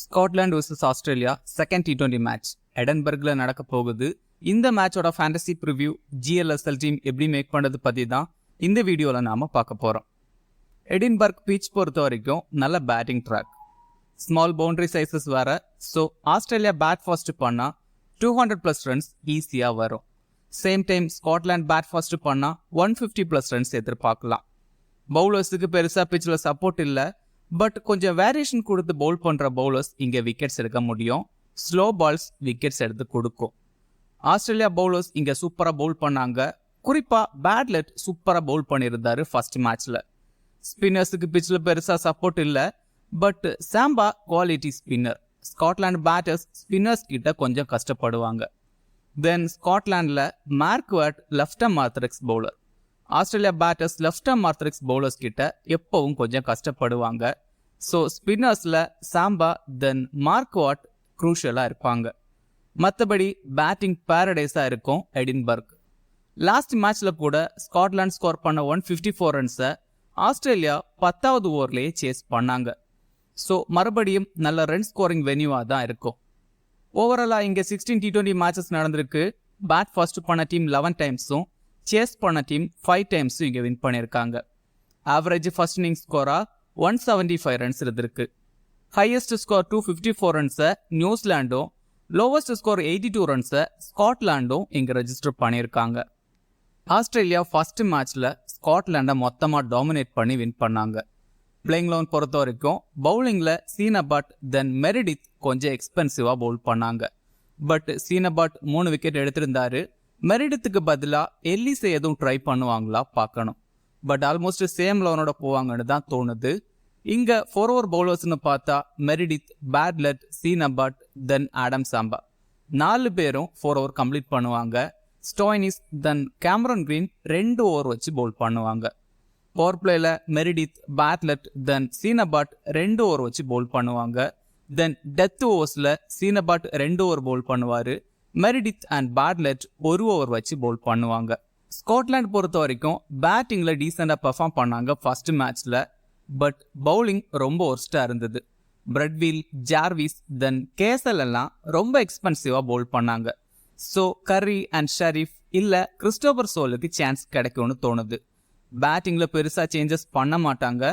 Scotland vs Australia second T20 match எடன்பர்க்ல நடக்க போகுது. இந்த மேட்சோட ஃபேண்டசி ப்ரிவ்யூ GLSL டீம் எப்படி மேக் பண்ணது பற்றி தான் இந்த வீடியோவில் நாம் பார்க்க போகிறோம். எடின்பர்க் பீச் பொறுத்த வரைக்கும் நல்ல batting track, small boundary sizes வேற. ஸோ ஆஸ்திரேலியா பேட் ஃபர்ஸ்ட் பண்ணால் 200+ ரன்ஸ் ஈஸியாக வரும். Same time Scotland bat first பண்ணால் 150+ ரன்ஸ் எதிர்பார்க்கலாம். பவுலர்ஸுக்கு பெருசாக பிச்சில் சப்போர்ட் இல்லை, பட் கொஞ்சம் வேரியேஷன் கொடுத்து பவுல் பண்ணுற பவுலர்ஸ் இங்கே விக்கெட்ஸ் எடுக்க முடியும். ஸ்லோ பால்ஸ் விக்கெட்ஸ் எடுத்து கொடுக்கும். ஆஸ்திரேலியா பவுலர்ஸ் இங்கே சூப்பராக பவுல் பண்ணாங்க. குறிப்பாக பேட்லெட் சூப்பராக பவுல் பண்ணியிருந்தாரு ஃபர்ஸ்ட் மேட்ச்சில். ஸ்பின்னர்ஸுக்கு பிச்சில் பெருசாக சப்போர்ட் இல்லை, but Zampa quality spinner. Scotland batters spinners கிட்ட கொஞ்சம் கஷ்டப்படுவாங்க. தென் ஸ்காட்லாண்டில் Mark Watt left arm orthodox bowler. Australia batters left arm orthodox bowlers கிட்ட எப்பவும் கொஞ்சம் கஷ்டப்படுவாங்க. ஸோ ஸ்பின்னர்ஸில் சாம்பா தென் மார்க்வாட் க்ரூஷியலாக இருப்பாங்க. மற்றபடி பேட்டிங் பேரடைஸாக இருக்கும் எடின்பர்க். லாஸ்ட் மேட்ச்சில் கூட ஸ்காட்லாந்து ஸ்கோர் பண்ண 154 ரன்ஸை ஆஸ்திரேலியா 10வது ஓவர்லேயே சேஸ் பண்ணாங்க. ஸோ மறுபடியும் நல்ல ரன் ஸ்கோரிங் வென்யூவாக தான் இருக்கும். ஓவராலாக இங்கே 16 T20 மேட்சஸ் நடந்திருக்கு. பேட் ஃபர்ஸ்ட் பண்ண டீம் 11 டைம்ஸும் சேஸ் பண்ண டீம் 5 டைம்ஸும் இங்கே வின் பண்ணியிருக்காங்க. ஆவரேஜ் ஃபர்ஸ்ட் இன்னிங் ஸ்கோராக 175 ரன்ஸ் இருந்திருக்கு. ஹையஸ்ட் ஸ்கோர் 254 ரன்ஸை நியூசிலாண்டும், லோவஸ்ட் ஸ்கோர் 82 ரன்ஸை ஸ்காட்லாண்டும் இங்கே ரெஜிஸ்டர் பண்ணியிருக்காங்க. ஆஸ்திரேலியா ஃபர்ஸ்ட் மேட்ச்சில் ஸ்காட்லாண்டை மொத்தமாக டாமினேட் பண்ணி வின் பண்ணாங்க. பிளேயிங் லெவன் பொறுத்த வரைக்கும் பவுலிங்கில் சீனபாட் தென் மெரிடித் கொஞ்சம் எக்ஸ்பென்சிவாக பவுல் பண்ணாங்க. But சீனபாட் 3 wicket எடுத்திருந்தாரு. மெரிடித்துக்கு பதிலாக எல்லிஸை எதுவும் ட்ரை பண்ணுவாங்களா பார்க்கணும். பட் ஆல்மோஸ்ட் சேம் லெவனோட போவாங்கன்னு தான் தோணுது. இங்கே 4 ஓவர் பவுலர்ஸ்னு பார்த்தா மெரிடித், பேட்லெட், சீனபாட் தென் ஆடம் சாம்பா 4 பேரும் 4 ஓவர் கம்ப்ளீட் பண்ணுவாங்க. ஸ்டோய்னிஸ் தென் கேமரன் கிரீன் 2 ஓவர் வச்சு பவுல் பண்ணுவாங்க. பவர் பிளேயில் மெரிடித், பேட்லெட் தென் சீனபாட் 2 ஓவர் வச்சு பவுல் பண்ணுவாங்க. தென் டெத் ஓவர்ஸில் சீனபாட் 2 ஓவர் பவுல் பண்ணுவார். மெரிடித் அண்ட் பேட்லெட் 1 ஓவர் வச்சு பவுல் பண்ணுவாங்க. ஸ்காட்லாந்து பொறுத்த வரைக்கும் பேட்டிங்கில் டீசெண்டாக பெர்ஃபார்ம் பண்ணாங்க ஃபர்ஸ்ட் மேட்ச்சில். பட் பவுலிங் ரொம்ப ஒர்ஸ்டாக இருந்தது. பிரெட்வில், ஜார்விஸ் தென் கேசல் எல்லாம் ரொம்ப எக்ஸ்பென்சிவாக பவுல் பண்ணாங்க. ஸோ கர்ரி அண்ட் ஷரீஃப் இல்லை கிறிஸ்டோபர் சோலுக்கு சான்ஸ் கிடைக்கும்னு தோணுது. பேட்டிங்கில் பெருசாக சேஞ்சஸ் பண்ண மாட்டாங்க.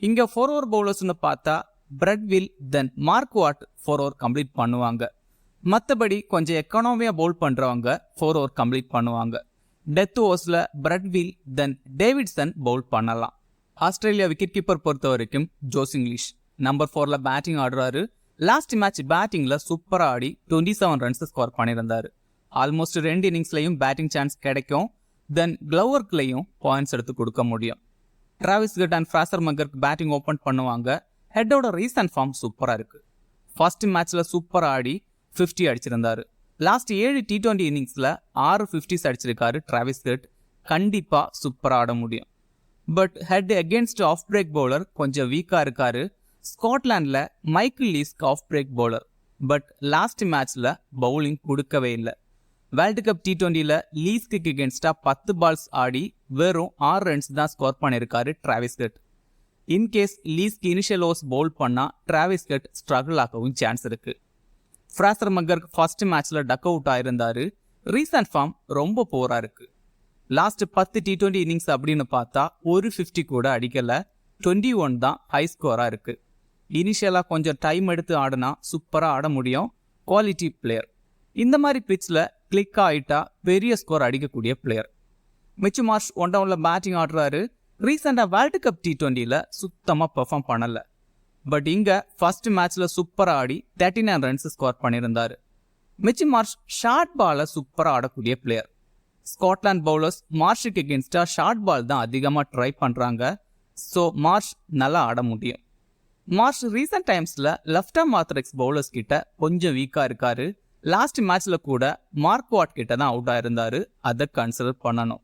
இங்கே 4 ஓவர் பவுலர்ஸ்னு பார்த்தா பிரெட்வில் தென் மார்க்வாட் 4 ஓவர் கம்ப்ளீட் பண்ணுவாங்க. மற்றபடி கொஞ்சம் எக்கனாமியாக பவுல் பண்ணுறவங்க 4 ஓவர் கம்ப்ளீட் பண்ணுவாங்க. டெத் ஓவர்ஸில் பிரெட்வில் தென் டேவிட்சன் பவுல் பண்ணலாம். ஆஸ்திரேலியா விக்கெட் கீப்பர் பொறுத்த வரைக்கும் ஜோஸ் இங்கிலீஷ் நம்பர் 4ல் பேட்டிங் ஆடுறாரு. லாஸ்ட் மேட்ச் பேட்டிங்கில் சூப்பராக ஆடி 27 ரன்ஸ் ஸ்கோர் பண்ணியிருந்தார். ஆல்மோஸ்ட் 2 இன்னிங்ஸ்லையும் பேட்டிங் சான்ஸ் கிடைக்கும். தென் க்ளவர்க்லையும் பாயிண்ட்ஸ் எடுத்து கொடுக்க முடியும். Travis Head and Fraser McGurk batting open பண்ணுவாங்க. ஹெட்டோட ரீசன்ட் ஃபார்ம் சூப்பராக இருக்குது. ஃபர்ஸ்ட் மேட்ச்சில் சூப்பராக ஆடி 50 அடிச்சிருந்தாரு. லாஸ்ட் 7 T20 இன்னிங்ஸில் 6 50s அடிச்சிருக்காரு டிராவிஸ் ஹெட். கண்டிப்பாக சூப்பராக ஆட முடியும். But Head against off break bowler கொஞ்சம் வீக்காக இருக்காரு. ஸ்காட்லாண்டில் Michael Leask off break bowler. But last மேட்ச்சில் பவுலிங் கொடுக்கவே இல்லை. வேர்ல்டு கப் T20யில் லீஸ்க்கு அகேன்ஸ்டாக 10 பால்ஸ் ஆடி வெறும் 6 ரன்ஸ் தான் ஸ்கோர் பண்ணியிருக்காரு டிராவிஸ் ஹெட். இன்கேஸ் லீஸ்க்கு இனிஷியல் ஓவர்ஸ் பவுல் பண்ணால் டிராவிஸ் ஹெட் ஸ்ட்ரகிள் ஆகவும் சான்ஸ் இருக்குது. ஃப்ராசர் மக்கர்க் ஃபர்ஸ்ட் மேட்ச்சில் டக் அவுட் ஆயிருந்தாரு. ரீசன்ட் ஃபார்ம் ரொம்ப போராக இருக்குது. லாஸ்ட் 10 T20 இன்னிங்ஸ் அப்படின்னு பார்த்தா ஒரு 50 கூட அடிக்கலை. 21 தான் ஹை ஸ்கோராக இருக்குது. இனிஷியலாக கொஞ்சம் டைம் எடுத்து ஆடினா சூப்பராக ஆட முடியும். Quality player. இந்த மாதிரி பிச்சில் கிளிக் ஆகிட்டா பெரிய ஸ்கோர் அடிக்கக்கூடிய பிளேயர். மிச்சு மார்ஷ் 1 டவுனில் பேட்டிங் ஆடுறாரு. ரீசெண்டாக வேர்ல்டு கப் T20யில் சுத்தமாக பெர்ஃபார்ம் பண்ணலை. பட் இங்கே ஃபர்ஸ்ட் மேட்ச்சில் சூப்பராக ஆடி 39 ரன்ஸ் ஸ்கோர் பண்ணியிருந்தார். மிச்சு மார்ஷ் ஷார்ட் பாலை சூப்பராக ஆடக்கூடிய பிளேயர். ஸ்காட்லாந்து பவுலர்ஸ் மார்ஷுக்கு அகேன்ஸ்டாக ஷார்ட் பால் தான் அதிகமாக ட்ரை பண்ணுறாங்க. ஸோ மார்ஷ் நல்லா ஆட முடியும். மார்ஷ் ரீசன்ட் டைம்ஸில் லெஃப்ட் ஆர்ம் ஆர்த்தடாக்ஸ் பவுலர்ஸ் கிட்ட கொஞ்சம் வீக்காக இருக்காரு. லாஸ்ட் மேட்ச்சில் கூட மார்க்வாட் கிட்ட தான் அவுட் ஆயிருந்தாரு. அதை கன்சிடர் பண்ணணும்.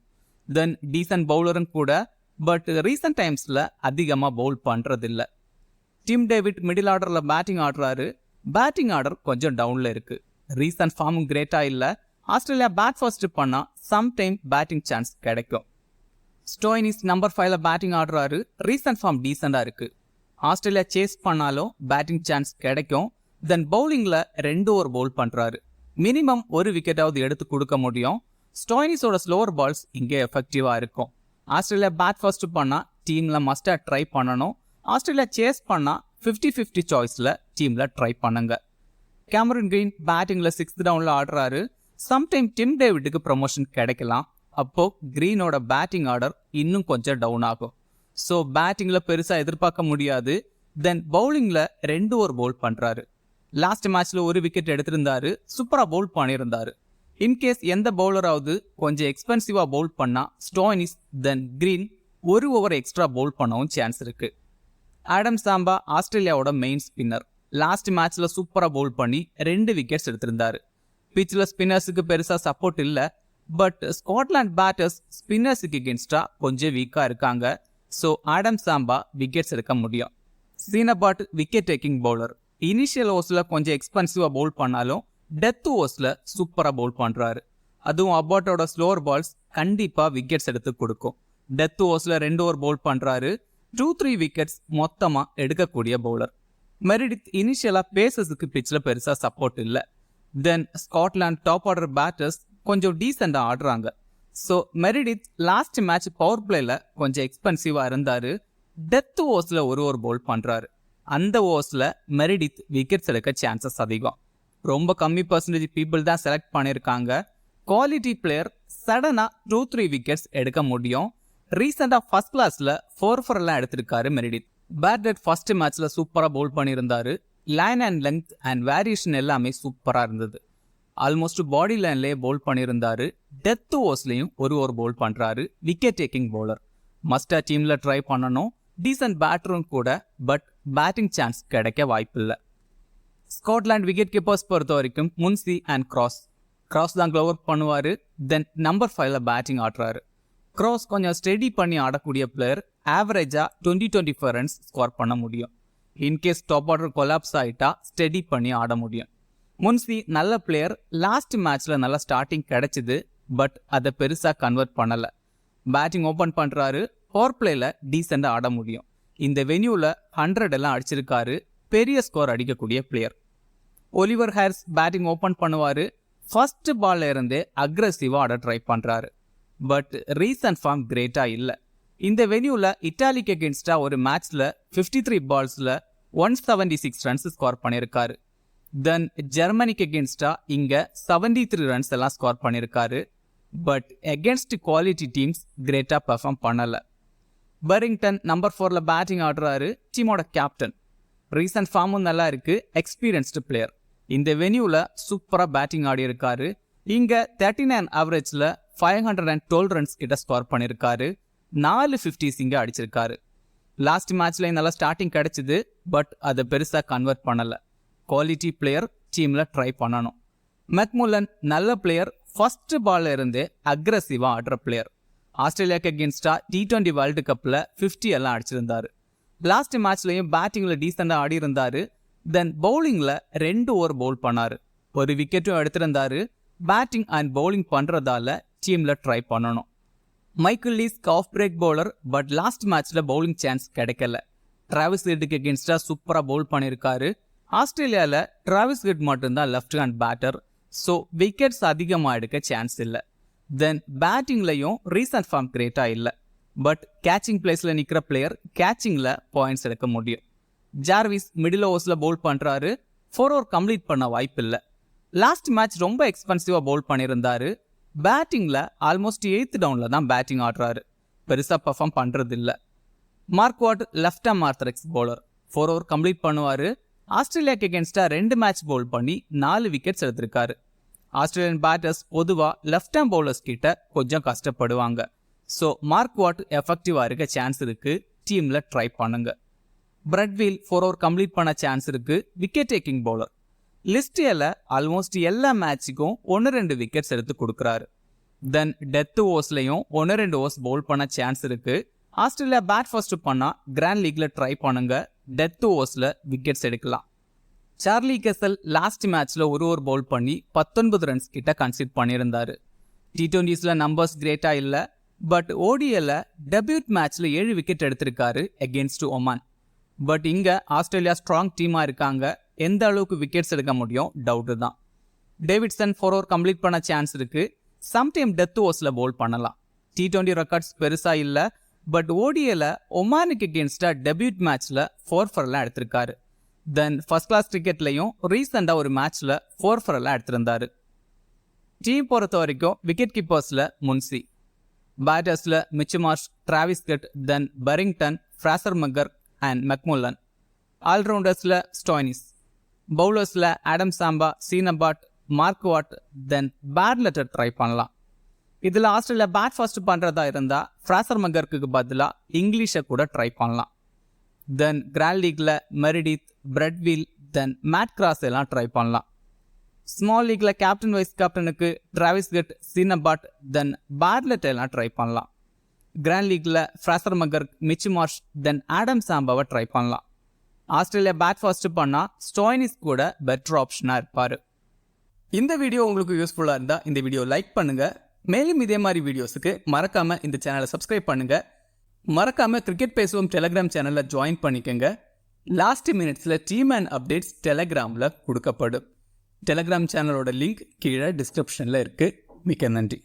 தென் டீசன்ட் பவுலரும் கூட, பட் ரீசன்ட் டைம்ஸில் அதிகமாக பவுல் பண்ணுறதில்ல. டிம் டேவிட் மிடில் ஆர்டரில் பேட்டிங் ஆடுறாரு. பேட்டிங் ஆர்டர் கொஞ்சம் டவுனில் இருக்குது. ரீசன்ட் ஃபார்மும் கிரேட்டாக இல்லை. ஆஸ்திரேலியா பேட் ஃபர்ஸ்ட் பண்ணால் சம்டைம் பேட்டிங் சான்ஸ் கிடைக்கும். ஸ்டோய்னிஸ் நம்பர் 5ல் பேட்டிங் ஆடுறாரு. ரீசன்ட் ஃபார்ம் டீசெண்டாக இருக்குது. ஆஸ்திரேலியா சேஸ் பண்ணாலும் பேட்டிங் சான்ஸ் கிடைக்கும். தென் பவுலிங்கில் 2 ஓவர் பவுல் பண்ணுறாரு. மினிமம் ஒரு விக்கெட்டாவது எடுத்து கொடுக்க முடியும். ஸ்டோயினிஸோட ஸ்லோவர் பால்ஸ் இங்கே எஃபெக்டிவாக இருக்கும். ஆஸ்திரேலியா பேட் ஃபர்ஸ்ட் பண்ணால் டீமில் மஸ்டாக ட்ரை பண்ணணும். ஆஸ்திரேலியா சேஸ் பண்ணால் 50-50 சாய்ஸில் டீமில் ட்ரை பண்ணுங்க. கேமரன் கிரீன் பேட்டிங்கில் 6th டவுனில் ஆடுறாரு. சம்டைம் டிம் டேவிட்டுக்கு ப்ரொமோஷன் கிடைக்கலாம். அப்போது கிரீனோட பேட்டிங் ஆர்டர் இன்னும் கொஞ்சம் டவுன் ஆகும். ஸோ பேட்டிங்கில் பெருசாக எதிர்பார்க்க முடியாது. தென் பவுலிங்கில் 2 ஓவர் பவுல் பண்ணுறாரு. லாஸ்ட் மேட்ச்சில் ஒரு விக்கெட் எடுத்திருந்தாரு. சூப்பராக பவுல் பண்ணியிருந்தாரு. இன்கேஸ் எந்த பவுலராவது கொஞ்சம் எக்ஸ்பென்சிவாக பவுல் பண்ணால் Stoinis then Green 1 over extra bowl பண்ணவும் சான்ஸ் இருக்குது. ஆடம் சாம்பா ஆஸ்திரேலியாவோட மெயின் ஸ்பின்னர். லாஸ்ட் மேட்ச்சில் சூப்பராக பவுல் பண்ணி 2 விக்கெட்ஸ் எடுத்திருந்தாரு. பிச்சில் ஸ்பின்னர்ஸுக்கு பெருசாக சப்போர்ட் இல்லை. பட் ஸ்காட்லாண்ட் பேட்டர்ஸ் ஸ்பின்னர்ஸுக்கு எகென்ஸ்டாக கொஞ்சம் வீக்காக இருக்காங்க. ஸோ ஆடம் சாம்பா விக்கெட்ஸ் எடுக்க முடியும். சீனபாட் விக்கெட் டேக்கிங் பவுலர். இனிஷியல் ஓவர்ஸில் கொஞ்சம் எக்ஸ்பென்சிவாக பவுல் பண்ணாலும் டெத் ஓவர்ஸில் சூப்பராக பவுல் பண்ணுறாரு. அதுவும் அபாட்டோட ஸ்லோவர் பால்ஸ் கண்டிப்பாக விக்கெட்ஸ் எடுத்து கொடுக்கும். டெத் ஓவர்ஸில் 2 ஓவர் பவுல் பண்ணுறாரு. 2-3 விக்கெட்ஸ் மொத்தமாக எடுக்கக்கூடிய பவுலர். மெரிடித் இனிஷியலாக பேசஸுக்கு பிச்சில் பெருசாக சப்போர்ட் இல்லை. Then Scotland top order batters கொஞ்சம் டீசெண்டாக ஆடுறாங்க. So Meredith last match power பிளேயில் கொஞ்சம் எக்ஸ்பென்சிவாக இருந்தார். டெத் ஓவர்ஸில் 1 ஓவர் பவுல் பண்ணுறாரு. அந்த ஓவர்ஸில் மெரிடித் விக்கெட்ஸ் எடுக்க சான்சஸ் அதிகம். ரொம்ப கம்மி பர்சன்டேஜ் பீப்புள் தான் செலக்ட் பண்ணியிருக்காங்க. குவாலிட்டி பிளேயர் சடனாக 2-3 விக்கெட்ஸ் எடுக்க முடியும். ரீசெண்டாக ஃபர்ஸ்ட் கிளாஸில் 4-4 எடுத்திருக்காரு மெரிடித். பேட்டட் ஃபர்ஸ்ட் மேட்ச்சில் சூப்பராக பவுல் பண்ணியிருந்தாரு. Line and length and variation எல்லாமே சூப்பராக இருந்தது. ஆல்மோஸ்ட் பாடி லைன்லேயே பவுல் பண்ணியிருந்தாரு. டெத் ஓவர்ஸ்லையும் 1 ஓவர் பவுல் பண்ணுறாரு. Wicket taking bowler. மஸ்டா டீமில் ட்ரை பண்ணணும். டீசன்ட் பேட்டரும் கூட. பட் பேட்டிங் சான்ஸ் கிடைக்க வாய்ப்பில்லை. ஸ்காட்லாண்ட் விக்கெட் கீப்பர்ஸ் பொறுத்த வரைக்கும் முன்சி அண்ட் கிராஸ் தான் க்ளோவர் பண்ணுவார். தென் நம்பர் 5ல் பேட்டிங் ஆடுறாரு. கிராஸ் கொஞ்சம் ஸ்டெடி பண்ணி ஆடக்கூடிய பிளேயர். ஆவரேஜாக 20-25 ரன்ஸ் ஸ்கோர் பண்ண முடியும். இன்கேஸ் டாப் ஆர்டர் கொலாப்ஸ் ஆகிட்டா ஸ்டெடி பண்ணி ஆட முடியும். முன்சி நல்ல பிளேயர். லாஸ்ட் மேட்ச்சில் நல்ல ஸ்டார்டிங் கிடைச்சிது. பட் அதை பெருசாக கன்வெர்ட் பண்ணலை. பேட்டிங் ஓப்பன் பண்ணுறாரு. பவர் பிளேயில் டீசெண்டாக ஆட முடியும். இந்த வென்யூவில் 100 எல்லாம் அடிச்சிருக்காரு. பெரிய ஸ்கோர் அடிக்கக்கூடிய player. Oliver hairs batting open பண்ணுவார். ஃபர்ஸ்ட் பால்ல இருந்தே அக்ரெசிவாக ஆட ட்ரை பண்ணுறாரு. பட் ரீசன்ட் ஃபார்ம் கிரேட்டாக இல்லை. இந்த வென்யூவில் இட்டாலிக்கு அகேன்ஸ்டாக ஒரு மேட்ச்சில் 53 பால்ஸில் 176 ரன்ஸ் ஸ்கோர் பண்ணியிருக்காரு. தென் ஜெர்மனிக்கு அகேன்ஸ்டாக இங்கே 73 ரன்ஸ் எல்லாம் ஸ்கோர் பண்ணியிருக்காரு. பட் அகேன்ஸ்ட் குவாலிட்டி டீம்ஸ் கிரேட்டாக பெர்ஃபார்ம் பண்ணலை. பரிங்டன் நம்பர் 4ல் பேட்டிங் ஆடுறாரு. டீமோட கேப்டன். ரீசன்ட் ஃபார்மும் நல்லா இருக்கு. Experienced player. இந்த வென்யூவில் சூப்பராக பேட்டிங் ஆடி இருக்காரு. இங்கே 39 ஆவரேஜில் 512 ரன்ஸ் கிட்ட ஸ்கோர் பண்ணியிருக்காரு. 4 50s இங்கே அடிச்சிருக்காரு. லாஸ்ட் மேட்ச்ல நல்லா ஸ்டார்டிங் கிடைச்சிது. பட் அதை பெருசாக கன்வெர்ட் பண்ணலை. குவாலிட்டி பிளேயர் டீமில் ட்ரை பண்ணணும். மெக்முல்லன் நல்ல பிளேயர். ஃபர்ஸ்ட் பால்ல இருந்தே அக்ரெசிவாக ஆடுற பிளேயர். ஆஸ்திரேலியாவுக்கு அகேன்ஸ்டாக T20 வேர்ல்டு கப்பில் 50 எல்லாம் அடிச்சிருந்தாரு. லாஸ்ட் மேட்ச்லையும் பேட்டிங்கில் டீசெண்டாக ஆடி இருந்தார். தென் பவுலிங்கில் 2 ஓவர் பவுல் பண்ணார். ஒரு விக்கெட்டும் எடுத்திருந்தாரு. பேட்டிங் அண்ட் பவுலிங் பண்ணுறதால டீமில் ட்ரை பண்ணணும். Michael Leask off break bowler. But last மேட்ச்சில் பவுலிங் சான்ஸ் கிடைக்கல. டிராவிஸ் ஹெட்டுக்கு அகேன்ஸ்டாக சூப்பராக பவுல் பண்ணியிருக்காரு. ஆஸ்திரேலியாவில் டிராவிஸ் ஹெட் மட்டும்தான் left hand batter. So wickets அதிகமாக எடுக்க சான்ஸ் இல்லை. தென் பேட்டிங்லையும் ரீசன்ட் ஃபார்ம் கிரேட்டாக இல்லை. பட் கேச்சிங் பிளேஸில் நிற்கிற பிளேயர் கேச்சிங்கில் பாயிண்ட்ஸ் எடுக்க முடியும். ஜார்விஸ் மிடில் ஓவர்ஸில் பவுல் பண்ணுறாரு. 4 ஓவர் கம்ப்ளீட் பண்ண வாய்ப்பு இல்லை. லாஸ்ட் மேட்ச் ரொம்ப எக்ஸ்பென்சிவாக பவுல் பண்ணியிருந்தாரு. பேட்டிங்கில் ஆல்மோஸ்ட் 8th டவுனில் தான் பேட்டிங் ஆடுறாரு. பெருசாக பர்ஃபார்ம் பண்ணுறது இல்லை. Mark Watt left arm orthodox bowler. 4 over complete பண்ணுவார். ஆஸ்திரேலியாவுக்கு அகேன்ஸ்டாக 2 மேட்ச் பவுல் பண்ணி 4 விக்கெட்ஸ் எடுத்திருக்காரு. ஆஸ்திரேலியன் பேட்டர்ஸ் பொதுவாக லெஃப்ட் ஹேண்ட் பவுலர்ஸ் கிட்ட கொஞ்சம் கஷ்டப்படுவாங்க. ஸோ மார்க்வாட் எஃபெக்டிவாக இருக்க சான்ஸ் இருக்கு. டீமில் ட்ரை பண்ணுங்க. பிரெட்வீல் 4 ஓவர் கம்ப்ளீட் பண்ண சான்ஸ் இருக்கு. Wicket taking bowler. லிஸ்டியில் ஆல்மோஸ்ட் எல்லா மேட்சுக்கும் 1-2 விக்கெட்ஸ் எடுத்து கொடுக்குறாரு. தென் டெத் ஓவர்ஸ்லையும் 1-2 ஓவர்ஸ் பவுல் பண்ண சான்ஸ் இருக்கு. ஆஸ்திரேலியா பேட் ஃபர்ஸ்ட் பண்ணால் கிராண்ட் லீக்ல ட்ரை பண்ணுங்க. டெத் ஓவர்ஸில் விக்கெட்ஸ் எடுக்கலாம். சார்லி கெசல் லாஸ்ட் மேட்ச்ல 1 ஓவர் பவுல் பண்ணி 19 ரன்ஸ் கிட்ட கன்சிட் பண்ணியிருந்தாரு. T20ஸ்ல நம்பர்ஸ் கிரேட்டா இல்லை. பட் ODIல டெபியூட் மேட்ச்ல 7 விக்கெட் எடுத்திருக்காரு அகேன்ஸ்ட் ஒமான். பட் இங்க ஆஸ்திரேலியா ஸ்ட்ராங் டீமா இருக்காங்க. எந்த அளவுக்கு விக்கெட்ஸ் எடுக்க முடியும் டவுட்டு தான். டேவிட்சன் 4 ஓவர் கம்ப்ளீட் பண்ண சான்ஸ் இருக்கு. சம்டைம் டெத் ஓவர்ஸில் பவுல் பண்ணலாம். T20 ரெக்கார்ட்ஸ் பெருசாக இல்லை, பட் ஓடிஏல ஒமானுக்கு எகென்ஸ்டாக டெபியூட் மேட்ச்சில் 4 for எல்லாம் எடுத்திருக்காரு. தென் ஃபர்ஸ்ட் கிளாஸ் கிரிக்கெட்லையும் ரீசெண்டாக ஒரு மேட்ச்சில் 4 for எல்லாம் எடுத்திருந்தாரு. டீம் பொறுத்த வரைக்கும் விக்கெட் கீப்பர்ஸில் முன்சி, பேட்டர்ஸில் மிச்சமார்ஷ், டிராவிஸ் கட், then Berrington, Fraser McGurk and McMullen. ஆல்ரவுண்டர்ஸில் ஸ்டாய்னிஸ், பவுலர்ஸில் Adam Zampa, Sean Abbott, Mark Watt, then Bartlett try பண்ணலாம். இதில் ஆஸ்திரேலியா பேட் ஃபர்ஸ்ட் பண்ணுறதா இருந்தால் ஃப்ராசர் மக்கருக்கு பதிலாக இங்கிலீஷை கூட ட்ரை பண்ணலாம். தென் கிராண்ட் லீக்ல மெரிடித், பிரெட்வில், தென் மேட் கிராஸ் எல்லாம் ட்ரை பண்ணலாம். ஸ்மால் லீக்ல கேப்டன் வைஸ் கேப்டனுக்கு டிராவிஸ் கட், சீனபாட், தென் பேட்லெட் எல்லாம் ட்ரை பண்ணலாம். கிராண்ட் லீக்ல ஃப்ராசர் மக்கர், மிச் மார்ஷ், தென் ஆடம் சாம்பாவை ட்ரை பண்ணலாம். ஆஸ்திரேலியா பேட் ஃபர்ஸ்ட் பண்ணால் ஸ்டாய்னிஸ் கூட பெட்டர் ஆப்ஷனாக இருப்பார். இந்த வீடியோ உங்களுக்கு யூஸ்ஃபுல்லாக இருந்தால் இந்த வீடியோ லைக் பண்ணுங்கள். மேலும் இதே மாதிரி வீடியோஸுக்கு மறக்காமல் இந்த சேனலை சப்ஸ்கிரைப் பண்ணுங்கள். மறக்காமல் கிரிக்கெட் பேசுவோம் டெலகிராம் சேனலில் ஜாயின் பண்ணிக்கோங்க. லாஸ்ட் மினிட்ஸில் டீம் அண்ட் அப்டேட்ஸ் டெலகிராமில் கொடுக்கப்படும். டெலகிராம் சேனலோட லிங்க் கீழே டிஸ்கிரிப்ஷனில் இருக்குது. மிக்க நன்றி.